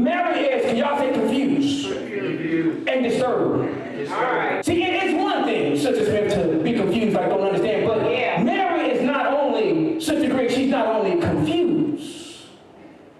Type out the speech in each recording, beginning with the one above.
Mary is, can y'all say confused? And disturbed. All right. See, it's one thing, Sister Smith, to be confused, like don't understand, but Mary is not only, Sister Greg, she's not only confused,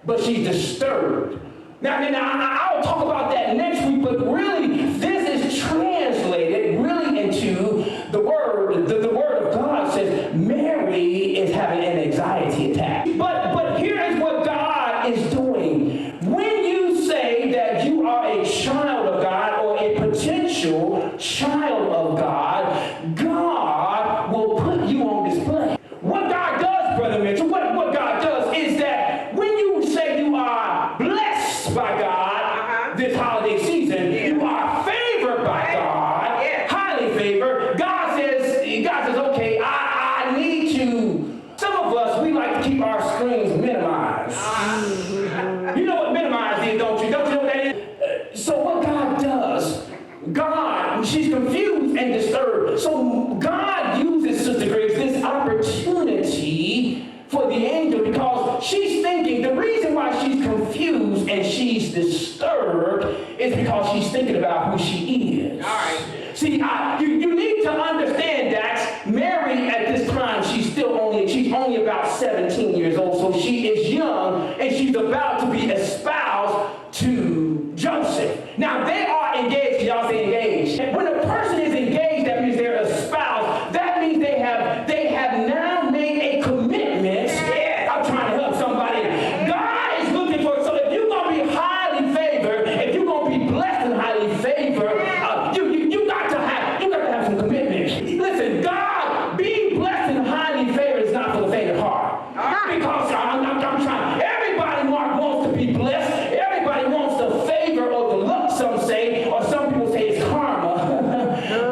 but she's disturbed. Now, I'll talk about that next week, but really, this is translated really into the Word. The Word of God says Mary is having an anxiety attack. But here is what God is doing. When you say that you are a child of God or a potential child of God, God will put you on display. What God does, Brother Mitchell, what God does is that when you say you are blessed by God this holiday season, you are favored by God, highly favored. God says, okay, I need to. Some of us, we like to keep our screens minimized. You know what minimize is, don't you? Don't you know what that is? So what God does, she's confused and disturbed. So God uses, Sister Grace, this opportunity for the angel because she's thinking, the reason why she's confused and she's disturbed is because she's thinking about who she is. All right. See, you need to understand that Mary at this time, she's only about 17 years old, so she is young and she's about to be espoused to Joseph. Now they are engaged, y'all say engaged. When a person is engaged, that means they're espoused. That means they have now made a commitment. I'm trying to help somebody. God is looking for, so if you're going to be highly favored, if you're going to be blessed and highly favored, you got to have some commitment. Listen, God, being blessed and highly favored is not for the faint of heart. Because I'm trying. Everybody wants to be blessed. Everybody wants the favor or the luck, some say, or some people say it's karma.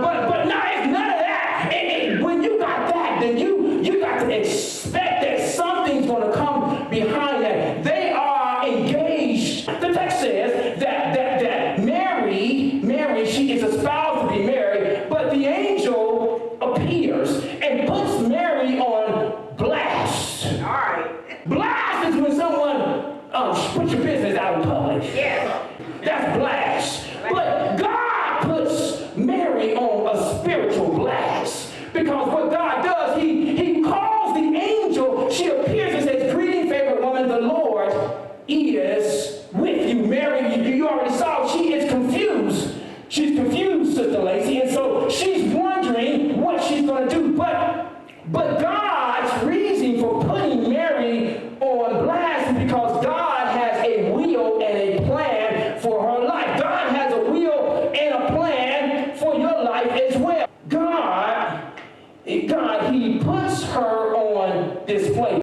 but no, it's none of that. When you got that, then you got to expect that something's going to come behind that. They are engaged. The text says that Mary, she is espoused to be married, but the angel appears and puts Mary on blast. All right. Blast is when someone put your business out in public. Yeah. That's blast. But God puts Mary on a spiritual blast. Because what God does, he calls the angel. She appears and says, "Greeting, favored woman, the Lord is with you." Mary, you already saw, she is confused. She's confused, Sister Lacey, and so she's wondering what she's going to do. But God's reason for putting Mary on blast is because God has a will and a plan for her life. God has a will and a plan for your life as well. God, He puts her on display.